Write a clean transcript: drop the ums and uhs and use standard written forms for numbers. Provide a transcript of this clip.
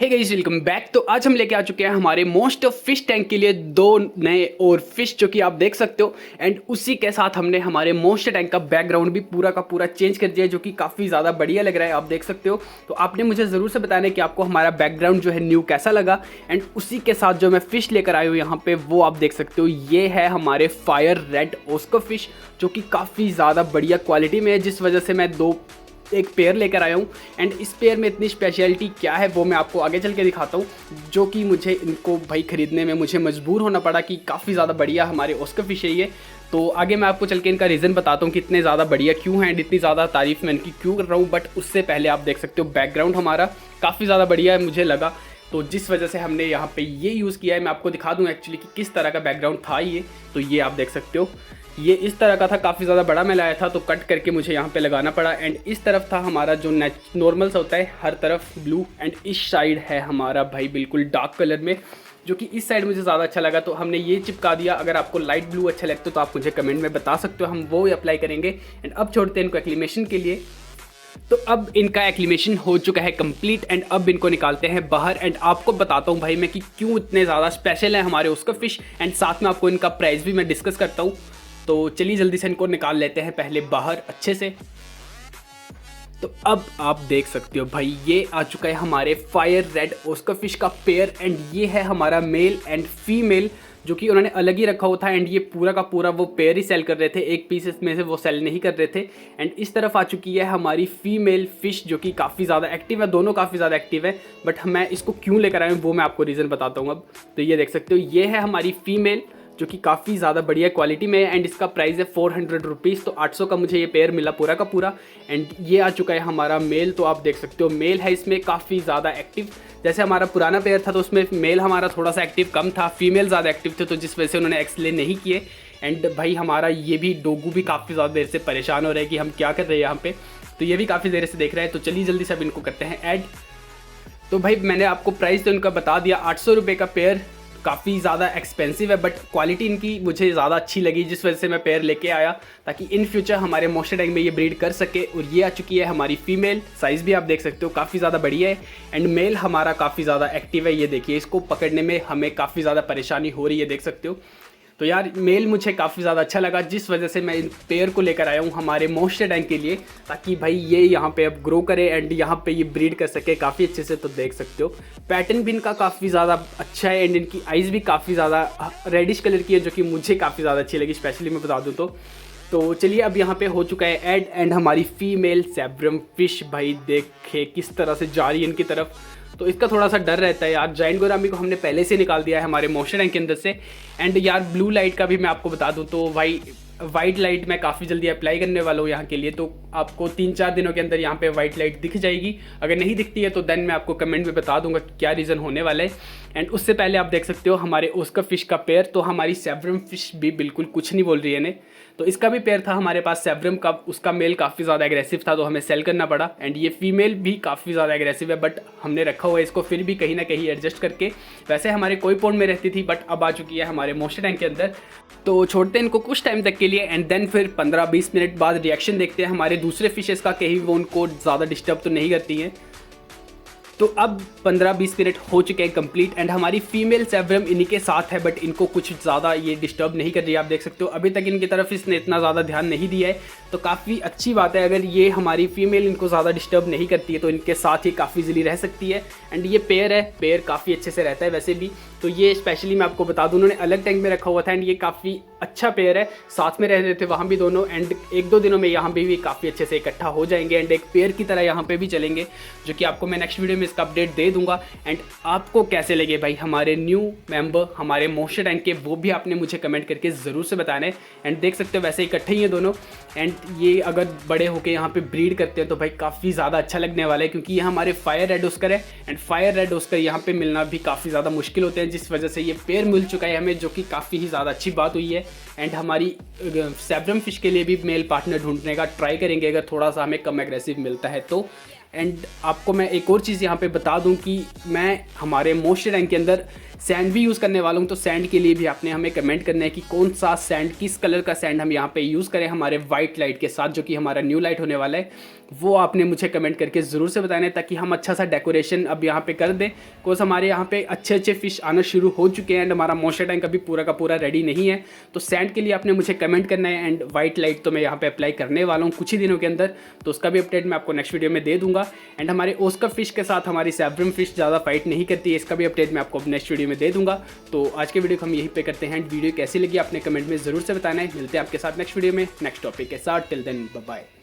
Hey guys, welcome back. तो आज हम लेके आ चुके हैं हमारे मोस्ट ऑफ फिश टैंक के लिए दो नए और फिश जो कि आप देख सकते हो। एंड उसी के साथ हमने हमारे मोस्ट टैंक का बैकग्राउंड भी पूरा का पूरा चेंज कर दिया है, जो कि काफ़ी ज़्यादा बढ़िया लग रहा है, आप देख सकते हो। तो आपने मुझे ज़रूर से बताना है कि आपको हमारा बैकग्राउंड जो है न्यू कैसा लगा। एंड उसी के साथ जो मैं फ़िश लेकर आया हूँ यहाँ पे, वो आप देख सकते हो। ये है हमारे फायर रेड ओस्कर फिश, जो कि काफ़ी ज़्यादा बढ़िया क्वालिटी में है, जिस वजह से मैं एक पेयर लेकर आया हूँ। एंड इस पेयर में इतनी स्पेशलिटी क्या है वो मैं आपको आगे चल के दिखाता हूँ, जो कि मुझे इनको भाई ख़रीदने में मुझे मजबूर होना पड़ा कि काफ़ी ज़्यादा बढ़िया हमारे ओस्कर फिश है ये। तो आगे मैं आपको चल के इनका रीज़न बताता हूँ कि इतने ज़्यादा बढ़िया क्यों हैं एंड इतनी ज़्यादा तारीफ़ मैं इनकी क्यों कर रहा हूँ। बट उससे पहले आप देख सकते हो बैकग्राउंड हमारा काफ़ी ज़्यादा बढ़िया है मुझे लगा, तो जिस वजह से हमने यहाँ पे ये यूज़ किया है। मैं आपको दिखा दूँ एक्चुअली कि किस तरह का बैकग्राउंड था ये। तो ये आप देख सकते हो, ये इस तरह का था, काफ़ी ज़्यादा बड़ा मैं लाया था तो कट करके मुझे यहाँ पे लगाना पड़ा। एंड इस तरफ था हमारा जो नॉर्मल सा होता है, हर तरफ ब्लू। एंड इस साइड है हमारा भाई बिल्कुल डार्क कलर में, जो कि इस साइड मुझे ज़्यादा अच्छा लगा, तो हमने ये चिपका दिया। अगर आपको लाइट ब्लू अच्छा लगता है तो आप मुझे कमेंट में बता सकते हो, हम वो अप्लाई करेंगे। एंड अब छोड़ते हैं इनको एक्लिमेशन के लिए। तो अब इनका एक्लिमेशन हो चुका है कंप्लीट एंड अब इनको निकालते हैं बाहर। एंड आपको बताता हूँ भाई मैं कि क्यों इतने ज़्यादा स्पेशल है हमारे उसका फ़िश। एंड साथ में आपको इनका प्राइस भी मैं डिस्कस करता हूँ। तो चलिए जल्दी से इनको निकाल लेते हैं पहले बाहर अच्छे से। तो अब आप देख सकते हो भाई, ये आ चुका है हमारे फायर रेड ओस्कर फिश का पेयर। एंड ये है हमारा मेल एंड फीमेल, जो कि उन्होंने अलग ही रखा हुआ था। एंड ये पूरा का पूरा वो पेयर ही सेल कर रहे थे, एक पीस में से वो सेल नहीं कर रहे थे। एंड इस तरफ आ चुकी है हमारी फीमेल फिश, जो कि काफ़ी ज़्यादा एक्टिव है, दोनों काफ़ी ज़्यादा एक्टिव है। बट मैं इसको क्यों लेकर आया हूँ वो मैं आपको रीज़न बताता हूँ अब। तो ये देख सकते हो, ये है हमारी फीमेल, जो कि काफ़ी ज़्यादा बढ़िया क्वालिटी में है। एंड इसका प्राइस है 400 रुपीज़, तो 800 का मुझे ये पेयर मिला पूरा का पूरा। एंड ये आ चुका है हमारा मेल, तो आप देख सकते हो मेल है इसमें काफ़ी ज़्यादा एक्टिव। जैसे हमारा पुराना पेयर था तो उसमें मेल हमारा थोड़ा सा एक्टिव कम था, फीमेल ज़्यादा एक्टिव थे, तो जिस वजह से उन्होंने एक्सप्लेन नहीं किए। एंड भाई हमारा ये भी डोगू भी काफ़ी ज़्यादा देर से परेशान हो रहा है कि हम क्या कर रहे हैं यहाँ पे, तो ये भी काफ़ी देर से देख रहे हैं। तो चलिए जल्दी से अब इनको करते हैं ऐड। तो भाई मैंने आपको प्राइस तो इनका बता दिया, 800 रुपये का पेयर, काफ़ी ज़्यादा एक्सपेंसिव है। बट क्वालिटी इनकी मुझे ज़्यादा अच्छी लगी, जिस वजह से मैं पेयर लेके आया ताकि इन फ्यूचर हमारे मोस्टर टैंक में ये ब्रीड कर सके। और ये आ चुकी है हमारी फीमेल, साइज़ भी आप देख सकते हो काफ़ी ज़्यादा बढ़िया है। एंड मेल हमारा काफ़ी ज़्यादा एक्टिव है, ये देखिए इसको पकड़ने में हमें काफ़ी ज़्यादा परेशानी हो रही है, देख सकते हो। तो यार मेल मुझे काफ़ी ज़्यादा अच्छा लगा, जिस वजह से मैं इन पेयर को लेकर आया हूँ हमारे मोस्टर टैंक के लिए, ताकि भाई ये यहाँ पे अब ग्रो करे एंड यहाँ पे ये ब्रीड कर सके काफ़ी अच्छे से। तो देख सकते हो पैटर्न भी इनका काफ़ी ज़्यादा अच्छा है। एंड इनकी आइज़ भी काफ़ी ज़्यादा रेडिश कलर की है, जो कि मुझे काफ़ी ज़्यादा अच्छी लगी, स्पेशली मैं बता दूँ तो चलिए अब यहाँ पे हो चुका है ऐड। एंड हमारी फीमेल सैब्रम फिश भाई देखे किस तरह से जा रही है इनकी तरफ, तो इसका थोड़ा सा डर रहता है यार। जाइंट गोरामी को हमने पहले से निकाल दिया है हमारे मोस्टर टैंक के अंदर से। एंड यार ब्लू लाइट का भी मैं आपको बता दूं तो भाई वाइट लाइट मैं काफ़ी जल्दी अप्लाई करने वाला हूँ यहाँ के लिए, तो आपको 3-4 दिनों के अंदर यहाँ पे वाइट लाइट दिख जाएगी। अगर नहीं दिखती है तो देन मैं आपको कमेंट में बता दूंगा क्या रीज़न होने वाला है। एंड उससे पहले आप देख सकते हो हमारे ओस्कर फिश का पेयर, तो हमारी सैब्रम फिश भी बिल्कुल कुछ नहीं बोल रही है ने। तो इसका भी पेयर था हमारे पास सैब्रम का, उसका मेल काफ़ी ज़्यादा एग्रेसिव था तो हमें सेल करना पड़ा। एंड ये फीमेल भी काफ़ी ज़्यादा एग्रेसिव है, बट हमने रखा हुआ है इसको फिर भी कहीं ना कहीं एडजस्ट करके। वैसे हमारे कोई पॉन्ड में रहती थी बट अब आ चुकी है हमारे मोस्टर टैंक के अंदर। तो छोड़ते हैं इनको कुछ टाइम तक के लिए एंड देन फिर 15-20 मिनट बाद रिएक्शन देखते हैं हमारे दूसरे फिशेस का, कहीं वो उनको ज़्यादा डिस्टर्ब तो नहीं करती हैं। तो अब 15-20 मिनट हो चुके हैं कंप्लीट। एंड हमारी फीमेल सैब्रम इन्हीं के साथ है, बट इनको कुछ ज़्यादा ये डिस्टर्ब नहीं कर रही है, आप देख सकते हो। अभी तक इनकी तरफ इसने इतना ज़्यादा ध्यान नहीं दिया है, तो काफ़ी अच्छी बात है। अगर ये हमारी फीमेल इनको ज़्यादा डिस्टर्ब नहीं करती है तो इनके साथ ही काफ़ी इजीली रह सकती है। एंड ये पेयर है, पेयर काफ़ी अच्छे से रहता है वैसे भी। तो ये स्पेशली मैं आपको बता दूं, उन्होंने अलग टैंक में रखा हुआ था एंड ये काफ़ी अच्छा पेयर है, साथ में रह रहे थे वहाँ भी दोनों। एंड 1-2 दिनों में यहाँ पे भी काफ़ी अच्छे से इकट्ठा हो जाएंगे एंड एक पेयर की तरह यहाँ पे भी चलेंगे, जो कि आपको मैं नेक्स्ट वीडियो में इसका अपडेट दे दूंगा। एंड आपको कैसे लगे भाई हमारे न्यू मेंबर हमारे मोस्टर टैंक के, वो भी आपने मुझे कमेंट करके ज़रूर से बताना है। एंड देख सकते हो वैसे इकट्ठे ही हैं दोनों। एंड ये अगर बड़े होकर यहाँ पे ब्रीड करते हैं तो भाई काफ़ी ज़्यादा अच्छा लगने वाला है, क्योंकि ये हमारे फायर रेड ओस्कर है। एंड फायर रेड ओस्कर यहाँ पे मिलना भी काफ़ी ज़्यादा मुश्किल होते हैं, जिस वजह से ये पेयर मिल चुका है हमें, जो कि काफ़ी ही ज़्यादा अच्छी बात हुई है। एंड हमारी सैब्रम फिश के लिए भी मेल पार्टनर ढूंढने का ट्राई करेंगे अगर थोड़ा सा हमें कम एग्रेसिव मिलता है तो। एंड आपको मैं एक और चीज़ यहाँ पे बता दूँ कि मैं हमारे मोस्टर टैंक के अंदर सैंड भी यूज़ करने वाला हूँ। तो सैंड के लिए भी आपने हमें कमेंट करना है कि कौन सा सैंड, किस कलर का सैंड हम यहाँ पे यूज़ करें हमारे वाइट लाइट के साथ, जो कि हमारा न्यू लाइट होने वाला है। वो आपने मुझे कमेंट करके ज़रूर से बताना है, ताकि हम अच्छा सा डेकोरेशन अब यहाँ पे कर दें। बिकॉज हमारे यहाँ पे अच्छे अच्छे फिश आना शुरू हो चुके हैं एंड हमारा मॉइस्चर टैंक अभी पूरा का पूरा रेडी नहीं है। तो सैंड के लिए आपने मुझे कमेंट करना है एंड वाइट लाइट तो मैं यहाँ पे अप्लाई करने वाला हूँ कुछ ही दिनों के अंदर। तो उसका भी अपडेट मैं आपको नेक्स्ट वीडियो में दे दूंगा। एंड हमारे ओस्कर फिश के साथ हमारी सैब्रम फिश ज़्यादा फाइट नहीं करती है, इसका भी अपडेट मैं आपको नेक्स्ट वीडियो में दे दूंगा। तो आज के वीडियो को हम यहीं पे करते हैं। वीडियो कैसी लगी आपने कमेंट में ज़रूर से बताना है। मिलते हैं आपके साथ नेक्स्ट वीडियो में नेक्स्ट टॉपिक के साथ। Till then bye bye.